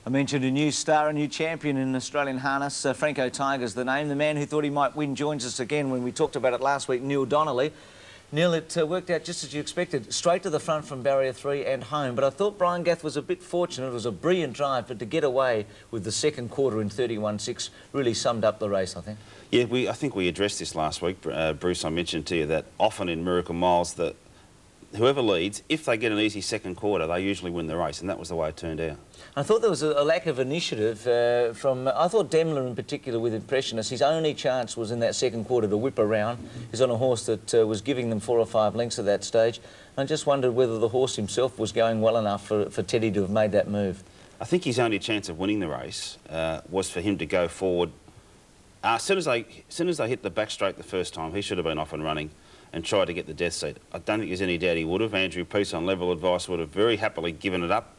I mentioned a new star, a new champion in Australian harness. Franco Tiger's the name. The man who thought he might win joins us again when we talked about it last week, Neil Donnelly. Neil, it worked out just as you expected, straight to the front from barrier 3 and home. But I thought Brian Gath was a bit fortunate. It was a brilliant drive, but to get away with the second quarter in 31.6 really summed up the race, I think. Yeah, I think we addressed this last week, Bruce. I mentioned to you that often in Miracle Miles, that whoever leads, if they get an easy second quarter, they usually win the race, and that was the way it turned out. I thought there was a lack of initiative from... I thought Demler in particular with Impressionist, his only chance was in that second quarter to whip around. He's on a horse that was giving them 4 or 5 lengths at that stage. I just wondered whether the horse himself was going well enough for Teddy to have made that move. I think his only chance of winning the race was for him to go forward. As soon as they hit the back straight the first time, he should have been off and running and tried to get the death seat. I don't think there's any doubt he would have. Andrew Peace on Level Advice would have very happily given it up.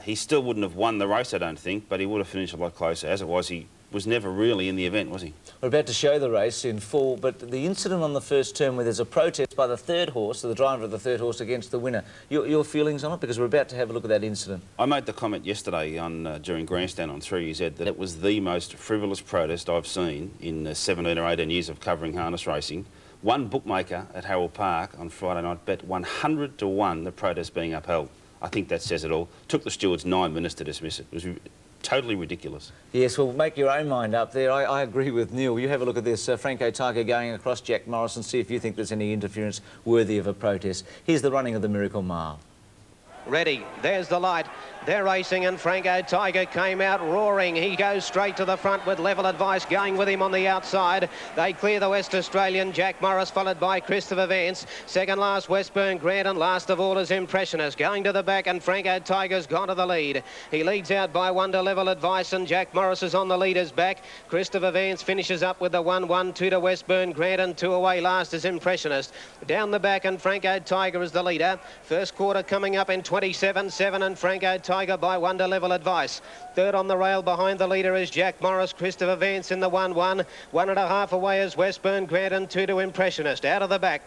He still wouldn't have won the race, I don't think, but he would have finished a lot closer. As it was, he was never really in the event, was he? We're about to show the race in full, but the incident on the first turn where there's a protest by the third horse, the driver of the third horse against the winner. Your feelings on it? Because we're about to have a look at that incident. I made the comment yesterday during Grandstand on 3UZ that it was the most frivolous protest I've seen in 17 or 18 years of covering harness racing. One bookmaker at Harold Park on Friday night bet 100 to 1 the protest being upheld. I think that says it all. Took the stewards 9 minutes to dismiss it. It was totally ridiculous. Yes, well, make your own mind up there. I agree with Neil. You have a look at this. Franco Tiger going across Jack Morris and see if you think there's any interference worthy of a protest. Here's the running of the Miracle Mile. Ready, there's the light. They're racing and Franco Tiger came out roaring. He goes straight to the front with Level Advice going with him on the outside. They clear the West Australian. Jack Morris followed by Christopher Vance. Second last Westburn Grant, and last of all is Impressionist. Going to the back and Franco Tiger's gone to the lead. He leads out by 1 to Level Advice and Jack Morris is on the leader's back. Christopher Vance finishes up with the 1-1, 2 to Westburn Grant and 2 away last is Impressionist. Down the back and Franco Tiger is the leader. First quarter coming up in 27.7 and Franco Tiger by 1 to Level Advice. Third on the rail behind the leader is Jack Morris. Christopher Vance in the 1-1. 1.5 away is Westburn Grant and 2 to Impressionist. Out of the back.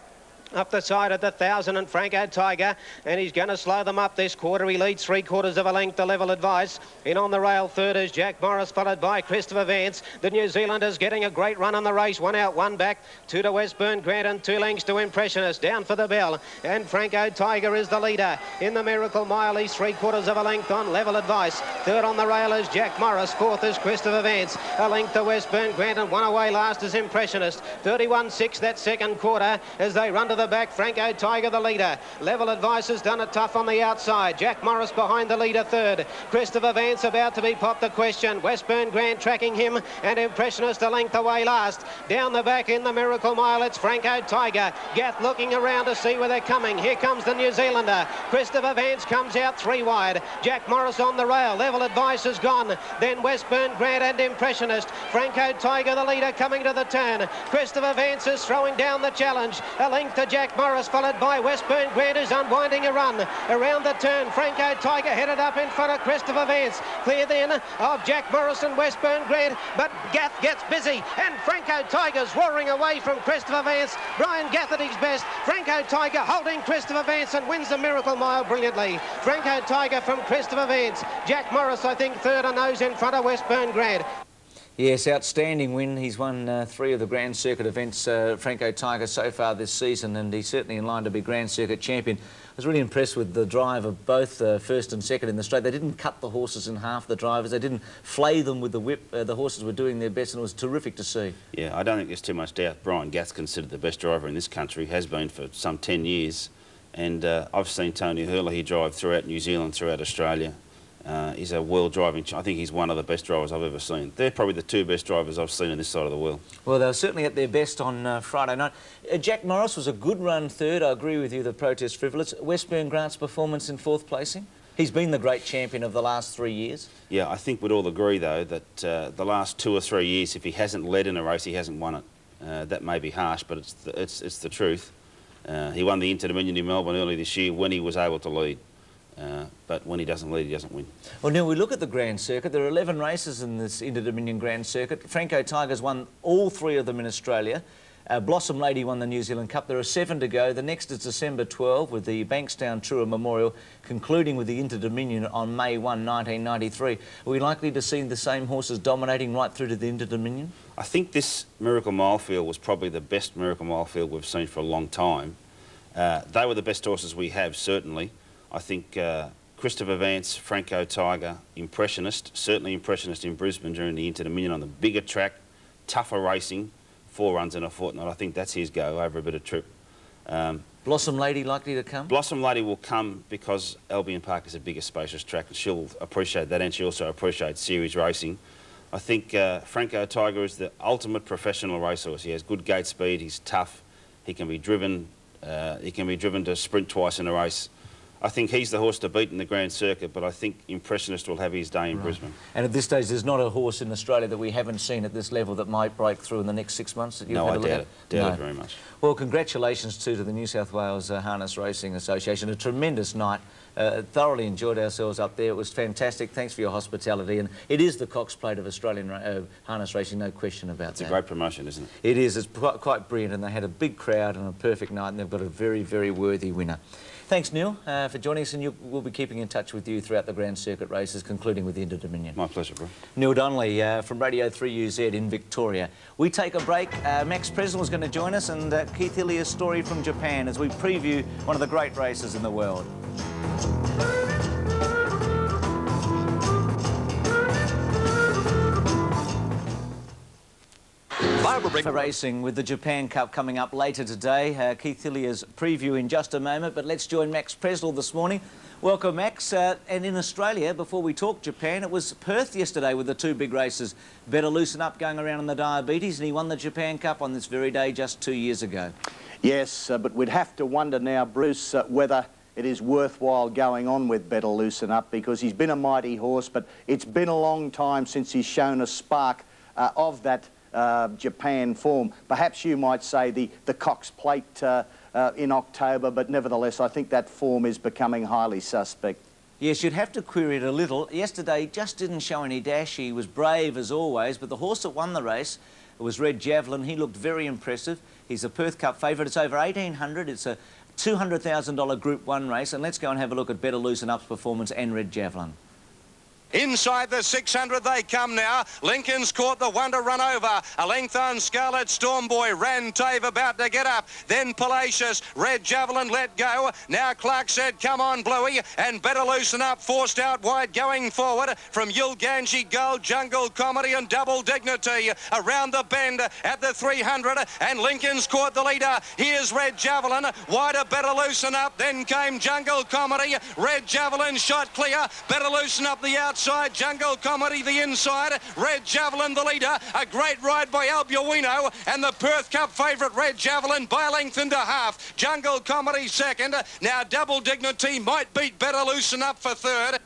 Up the side of the 1,000 and Franco Tiger, and he's going to slow them up this quarter. He leads 3/4 of a length to Level Advice. In on the rail third is Jack Morris, followed by Christopher Vance. The New Zealander's getting a great run on the race. 1 out, 1 back. 2 to Westburn Grant and 2 lengths to Impressionist. Down for the bell, and Franco Tiger is the leader. In the Miracle Mile, he's 3/4 of a length on Level Advice. Third on the rail is Jack Morris. Fourth is Christopher Vance. A length to Westburn Grant and 1 away last is Impressionist. 31.6 that second quarter as they run to the back. Franco Tiger the leader. Level Advice has done it tough on the outside. Jack Morris behind the leader third. Christopher Vance about to be popped the question. Westburn Grant tracking him and Impressionist a length away last. Down the back in the Miracle Mile it's Franco Tiger. Gath looking around to see where they're coming. Here comes the New Zealander. Christopher Vance comes out 3 wide. Jack Morris on the rail. Level Advice is gone. Then Westburn Grant and Impressionist. Franco Tiger the leader coming to the turn. Christopher Vance is throwing down the challenge. A length to Jack Morris followed by Westburn Grant who's unwinding a run. Around the turn Franco Tiger headed up in front of Christopher Vance. Clear then of Jack Morris and Westburn Grant, but Gath gets busy and Franco Tiger's roaring away from Christopher Vance. Brian Gath at his best. Franco Tiger holding Christopher Vance and wins the Miracle Mile brilliantly. Franco Tiger from Christopher Vance. Jack Morris I think third on those in front of Westburn Grant. Yes, outstanding win. He's won 3 of the Grand Circuit events, Franco Tiger, so far this season, and he's certainly in line to be Grand Circuit champion. I was really impressed with the drive of both first and second in the straight. They didn't cut the horses in half, the drivers. They didn't flay them with the whip. The horses were doing their best, and it was terrific to see. Yeah, I don't think there's too much doubt. Brian Gath's considered the best driver in this country, has been for some 10 years. And I've seen Tony Hurley drive throughout New Zealand, throughout Australia. He's a world driving... I think he's one of the best drivers I've ever seen. They're probably the 2 best drivers I've seen on this side of the world. Well, they were certainly at their best on Friday night. Jack Morris was a good run third. I agree with you, the protest frivolous. Westburn Grant's performance in 4th placing? He's been the great champion of the last 3 years. Yeah, I think we'd all agree, though, that the last 2 or 3 years, if he hasn't led in a race, he hasn't won it. That may be harsh, but it's the truth. He won the Inter-Dominion in Melbourne early this year when he was able to lead. But when he doesn't lead, he doesn't win. Well, now we look at the Grand Circuit. There are 11 races in this Inter-Dominion Grand Circuit. Franco Tiger's won all 3 of them in Australia. Blossom Lady won the New Zealand Cup. There are 7 to go. The next is December 12 with the Bankstown Tour Memorial, concluding with the Inter-Dominion on May 1, 1993. Are we likely to see the same horses dominating right through to the Inter-Dominion? I think this Miracle Mile field was probably the best Miracle Mile field we've seen for a long time. They were the best horses we have, certainly. I think Christopher Vance, Franco Tiger, Impressionist, certainly Impressionist in Brisbane during the Inter-Dominion on the bigger track, tougher racing, 4 runs in a fortnight. I think that's his go over a bit of trip. Blossom Lady likely to come? Blossom Lady will come because Albion Park is a bigger, spacious track, and she'll appreciate that, and she also appreciates series racing. I think Franco Tiger is the ultimate professional racehorse. He has good gate speed, he's tough, he can be driven to sprint twice in a race. I think he's the horse to beat in the Grand Circuit, but I think Impressionist will have his day in Brisbane. And at this stage, there's not a horse in Australia that we haven't seen at this level that might break through in the next 6 months? That you've No, had I a look doubt at? it. Doubt it very much. Well, congratulations too to the New South Wales Harness Racing Association. A tremendous night. Thoroughly enjoyed ourselves up there. It was fantastic. Thanks for your hospitality. And it is the Cox Plate of Australian harness racing, no question about that. It's a great promotion, isn't it? It is. It's quite brilliant, and they had a big crowd and a perfect night, and they've got a very, very worthy winner. Thanks, Neil, for joining us, and we'll be keeping in touch with you throughout the Grand Circuit races, concluding with the Inter-Dominion. My pleasure, bro. Neil Donnelly from Radio 3UZ in Victoria. We take a break. Max Presnell is going to join us, and Keith Hillier's story from Japan as we preview one of the great races in the world. For racing with the Japan Cup coming up later today. Keith Hillier's preview in just a moment, but let's join Max Presnell this morning. Welcome, Max. And in Australia, before we talk Japan, it was Perth yesterday with the 2 big races. Better Loosen Up going around in the Diabetes, and he won the Japan Cup on this very day just 2 years ago. Yes, but we'd have to wonder now, Bruce, whether it is worthwhile going on with Better Loosen Up, because he's been a mighty horse, but it's been a long time since he's shown a spark of that Japan form. Perhaps you might say the Cox Plate in October, but nevertheless I think that form is becoming highly suspect. Yes, you'd have to query it a little. Yesterday he just didn't show any dash. He was brave as always, but the horse that won the race was Red Javelin. He looked very impressive. He's a Perth Cup favourite. It's over 1,800. It's a $200,000 Group 1 race, and let's go and have a look at Better Loosen Up's performance and Red Javelin. Inside the 600 they come now. Lincoln's caught the one to run over. A length on Scarlet Stormboy. Ran Tave about to get up. Then Palacious. Red Javelin let go. Now Clark said, come on, Bluey. And Better Loosen Up forced out wide going forward from Yulganji Gold, Jungle Comedy and Double Dignity. Around the bend at the 300. And Lincoln's caught the leader. Here's Red Javelin. Wider Better Loosen Up. Then came Jungle Comedy. Red Javelin shot clear. Better Loosen Up the outside. Jungle Comedy the inside. Red Javelin the leader. A great ride by Albuino, and the Perth Cup favourite Red Javelin by a length and a half. Jungle Comedy second. Now Double Dignity might beat Better Loosen Up for third.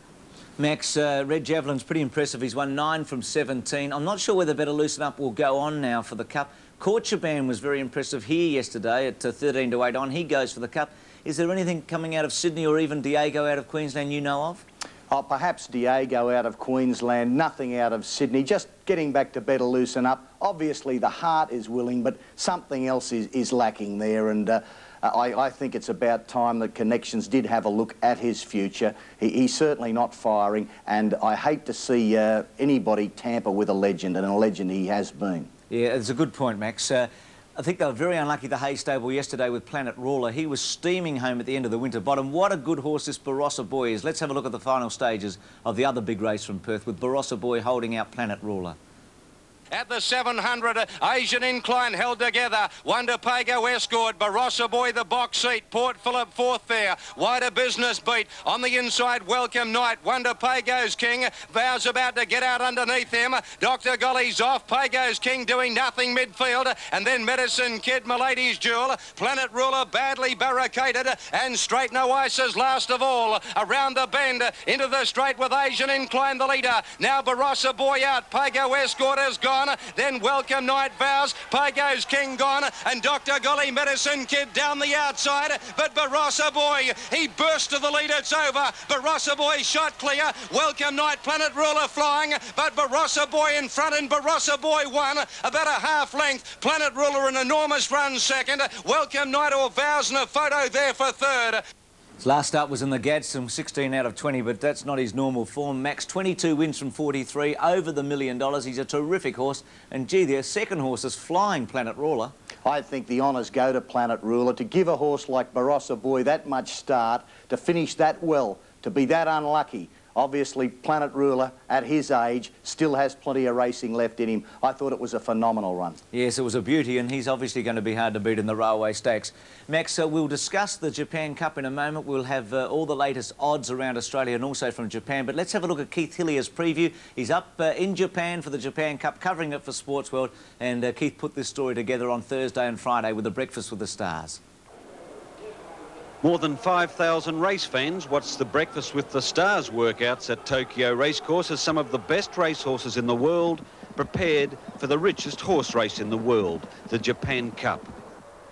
Max, Red Javelin's pretty impressive. He's won 9 from 17. I'm not sure whether Better Loosen Up will go on now for the Cup. Korchaban was very impressive here yesterday at 13 to 8 on. He goes for the Cup. Is there anything coming out of Sydney or even Diego out of Queensland you know of? Oh, perhaps Diego out of Queensland, nothing out of Sydney. Just getting back to Better Loosen Up. Obviously, the heart is willing, but something else is lacking there. And I think it's about time that Connections did have a look at his future. He's certainly not firing, and I hate to see anybody tamper with a legend, and a legend he has been. Yeah, it's a good point, Max. I think they were very unlucky, the Hay stable yesterday with Planet Ruler. He was steaming home at the end of the winter bottom. What a good horse this Barossa Boy is. Let's have a look at the final stages of the other big race from Perth with Barossa Boy holding out Planet Ruler. At the 700, Asian Incline held together. Wonder Pago Escort, Barossa Boy the box seat, Port Phillip fourth there. Wider Business beat. On the inside, Welcome Night. Wonder Pago's King. Vows about to get out underneath him. Dr. Golly's off. Pago's King doing nothing midfield. And then Medicine Kid, Milady's Jewel. Planet Ruler badly barricaded. And Straight No Ices last of all. Around the bend, into the straight with Asian Incline the leader. Now Barossa Boy out. Pago Escort has gone. on. Then Welcome Night Vows, Pago's King gone, and Dr. Golly Medicine Kid down the outside. But Barossa Boy, he burst to the lead, it's over. Barossa Boy shot clear. Welcome Night, Planet Ruler flying, but Barossa Boy in front, and Barossa Boy won about a half length. Planet Ruler an enormous run second. Welcome Night or Vows and a photo there for third. His last start was in the Gadsden, 16 out of 20, but that's not his normal form. Max, 22 wins from 43, over the $1 million. He's a terrific horse. And, gee, their second horse is flying, Planet Ruler. I think the honours go to Planet Ruler. To give a horse like Barossa Boy that much start, to finish that well, to be that unlucky. Obviously, Planet Ruler, at his age, still has plenty of racing left in him. I thought it was a phenomenal run. Yes, it was a beauty, and he's obviously going to be hard to beat in the Railway Stakes. Max, we'll discuss the Japan Cup in a moment. We'll have all the latest odds around Australia and also from Japan. But let's have a look at Keith Hillier's preview. He's up in Japan for the Japan Cup, covering it for Sportsworld. And Keith put this story together on Thursday and Friday with the Breakfast with the Stars. More than 5,000 race fans watched the Breakfast with the Stars workouts at Tokyo Racecourse as some of the best racehorses in the world prepared for the richest horse race in the world, the Japan Cup.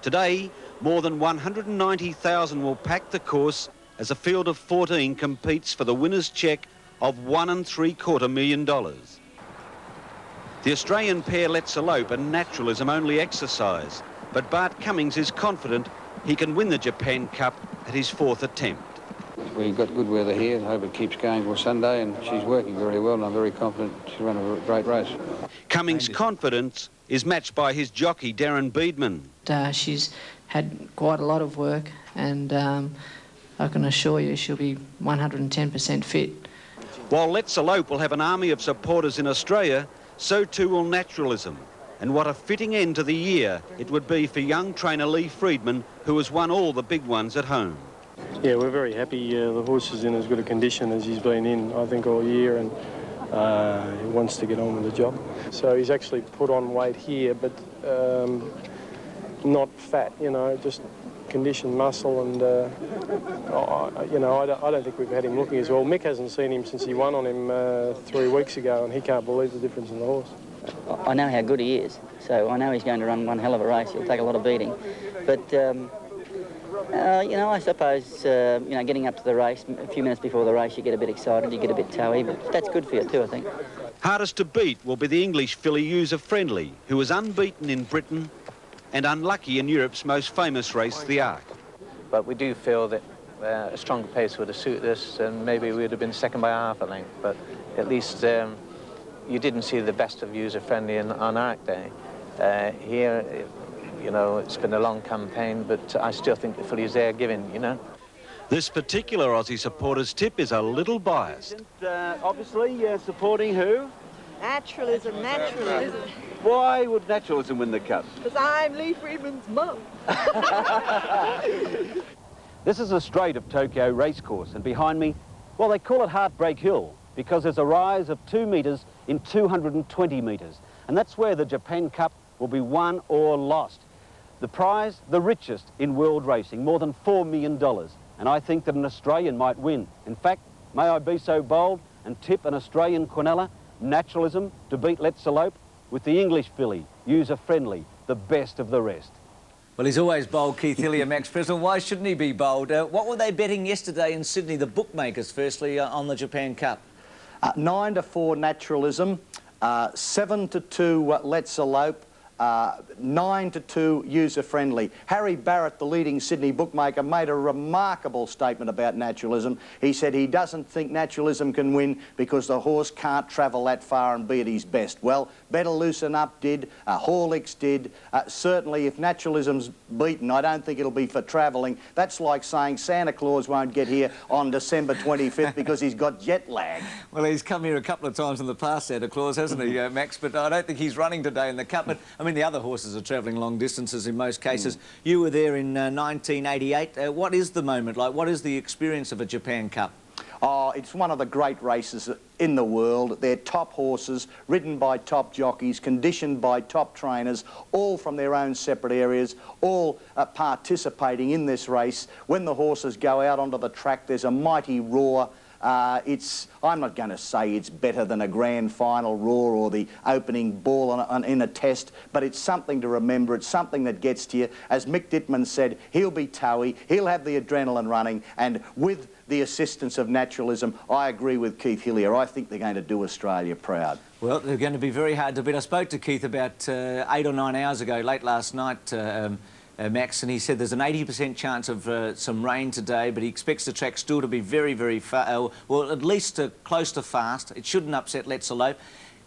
Today, more than 190,000 will pack the course as a field of 14 competes for the winner's cheque of $1.75 million. The Australian pair Let's Elope and Naturalism only exercise, but Bart Cummings is confident he can win the Japan Cup at his fourth attempt. We've got good weather here. I hope it keeps going for Sunday, and she's working very well, and I'm very confident she'll run a great race. Cummings' confidence is matched by his jockey, Darren Beedman. She's had quite a lot of work, and I can assure you she'll be 110% fit. While Let's Elope will have an army of supporters in Australia, so too will Naturalism. And what a fitting end to the year it would be for young trainer Lee Friedman, who has won all the big ones at home. Yeah, we're very happy. The horse is in as good a condition as he's been in, I think, all year, and he wants to get on with the job. So he's actually put on weight here, but not fat, you know, just conditioned muscle, and you know, I don't think we've had him looking as well. Mick hasn't seen him since he won on him 3 weeks ago, and he can't believe the difference in the horse. I know how good he is, so I know he's going to run one hell of a race. He'll take a lot of beating. But, you know, I suppose, you know, getting up to the race, a few minutes before the race, you get a bit excited, you get a bit toey, but that's good for you too, I think. Hardest to beat will be the English filly User Friendly, who was unbeaten in Britain and unlucky in Europe's most famous race, the Arc. But we do feel that a stronger pace would have suited us, and maybe we would have been second by half a length, but at least you didn't see the best of User Friendly on Arc Day. Here, you know, it's been a long campaign, but I still think the filly is there giving, you know. This particular Aussie supporters tip is a little biased. Obviously, supporting who? Naturalism, naturalism. Why would Naturalism win the Cup? Because I'm Lee Friedman's mum. This is a straight of Tokyo Racecourse, and behind me, well, they call it Heartbreak Hill because there's a rise of 2 metres in 220 metres, and that's where the Japan Cup will be won or lost. The prize, the richest in world racing, more than $4 million, and I think that an Australian might win. In fact, may I be so bold and tip an Australian Quinella, Naturalism, to beat Let's Elope, with the English filly, User Friendly, the best of the rest. Well, he's always bold, Keith Hillier, Max Presley. Why shouldn't he be bold? What were they betting yesterday in Sydney, the bookmakers, firstly, on the Japan Cup? 9-4 Naturalism, 7-2 Let's Elope, 9-2 User Friendly. Harry Barrett, the leading Sydney bookmaker, made a remarkable statement about Naturalism. He said he doesn't think Naturalism can win because the horse can't travel that far and be at his best. Well, Better Loosen Up did, Horlicks did. Certainly, if Naturalism's beaten, I don't think it'll be for travelling. That's like saying Santa Claus won't get here on December 25th because he's got jet lag. Well, he's come here a couple of times in the past, Santa Claus, hasn't he, Max? But I don't think he's running today in the Cup. But I mean, the other horses are travelling long distances in most cases. You were there in 1988. What is the moment like? What is the experience of a Japan Cup? Oh, it's one of the great races in the world. They're top horses, ridden by top jockeys, conditioned by top trainers, all from their own separate areas, all participating in this race. When the horses go out onto the track, there's a mighty roar. I'm not going to say it's better than a grand final roar or the opening ball in a test, but it's something to remember. It's something that gets to you. As Mick Dittman said, he'll be toey, he'll have the adrenaline running, and with the assistance of naturalism, I agree with Keith Hillier. I think they're going to do Australia proud. Well, they're going to be very hard to beat. I spoke to Keith about 8 or 9 hours ago, late last night, Max, and he said there's an 80% chance of some rain today, but he expects the track still to be very, very fast, well, at least close to fast. It shouldn't upset Let's Elope.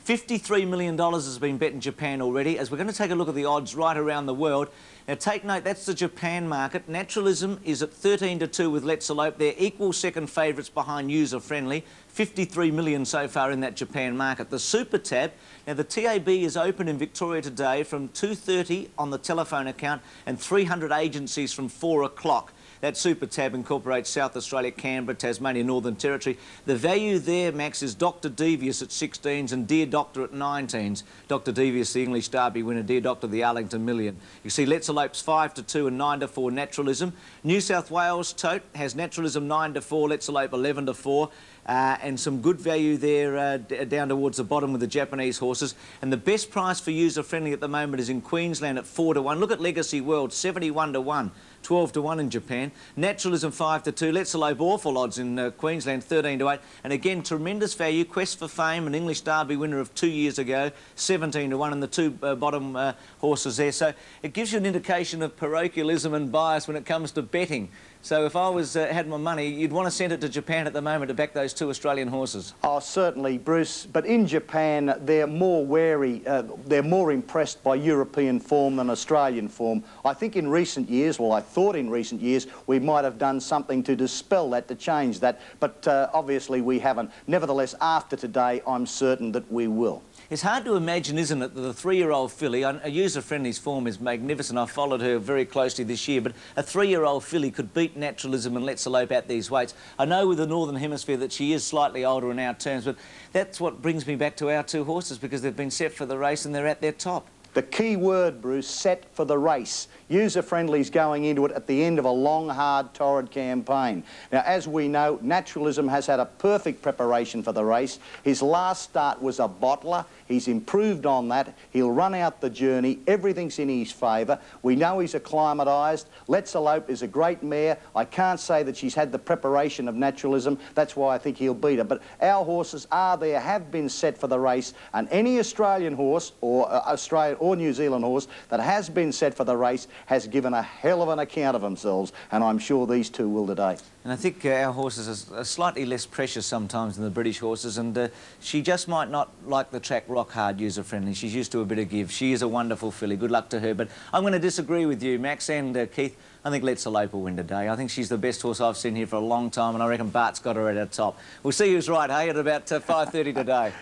$53 million has been bet in Japan already. As we're going to take a look at the odds right around the world. Now, take note, that's the Japan market. Naturalism is at 13-2 with Let's Elope. They're equal second favourites behind User Friendly. 53 million so far in that Japan market. The Super Tab, now the TAB is open in Victoria today from 2:30 on the telephone account and 300 agencies from 4 o'clock. That Super Tab incorporates South Australia, Canberra, Tasmania, Northern Territory. The value there, Max, is Dr. Devious at 16s and Dear Doctor at 19s. Dr. Devious, the English Derby winner, Dear Doctor, the Arlington Million. You see Let's Elope's 5-2 and 9-4 Naturalism. New South Wales Tote has Naturalism 9-4, Let's Elope 11-4. And some good value there down towards the bottom with the Japanese horses. And the best price for User Friendly at the moment is in Queensland at 4-1. Look at Legacy World, 71-1. 12-1 in Japan. Naturalism 5-2. Let's Elope awful odds in Queensland 13-8. And again, tremendous value. Quest for Fame, an English Derby winner of 2 years ago, 17-1, and the two bottom horses there. So it gives you an indication of parochialism and bias when it comes to betting. So if I had my money, you'd want to send it to Japan at the moment to back those two Australian horses. Oh, certainly, Bruce. But in Japan, they're more wary, they're more impressed by European form than Australian form. I think in recent years, well, I thought in recent years, we might have done something to dispel that, to change that. But obviously we haven't. Nevertheless, after today, I'm certain that we will. It's hard to imagine, isn't it, that the 3-year-old filly, a User Friendly's form is magnificent. I've followed her very closely this year, but a 3-year-old filly could beat Naturalism and Let's Elope at these weights. I know with the Northern Hemisphere that she is slightly older in our terms, but that's what brings me back to our two horses, because they've been set for the race and they're at their top. The key word, Bruce, set for the race. User Friendly's going into it at the end of a long, hard, torrid campaign. Now, as we know, Naturalism has had a perfect preparation for the race. His last start was a bottler. He's improved on that. He'll run out the journey. Everything's in his favour. We know he's acclimatised. Let's Elope is a great mare. I can't say that she's had the preparation of Naturalism. That's why I think he'll beat her. But our horses are there, have been set for the race, and any Australian horse or Australian or New Zealand horse that has been set for the race has given a hell of an account of themselves, and I'm sure these two will today. And I think our horses are slightly less precious sometimes than the British horses, and she just might not like the track rock hard, User Friendly. She's used to a bit of give. She is a wonderful filly. Good luck to her. But I'm going to disagree with you, Max and Keith. I think Let's Elope will win today. I think she's the best horse I've seen here for a long time, and I reckon Bart's got her at her top. We'll see who's right, hey, at about 5:30 today.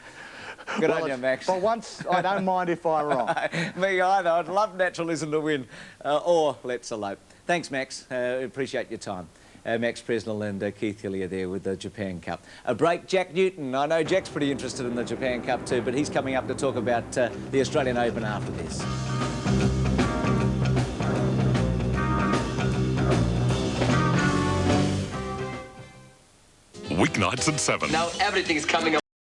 Good on you, Max. For once, I don't mind if I'm wrong. Me either. I'd love Naturalism to win, or Let's Elope. Thanks, Max. Appreciate your time. Max Presnell and Keith Hillier there with the Japan Cup. A break, Jack Newton. I know Jack's pretty interested in the Japan Cup too, but he's coming up to talk about the Australian Open after this. Weeknights at 7. Now everything's coming up.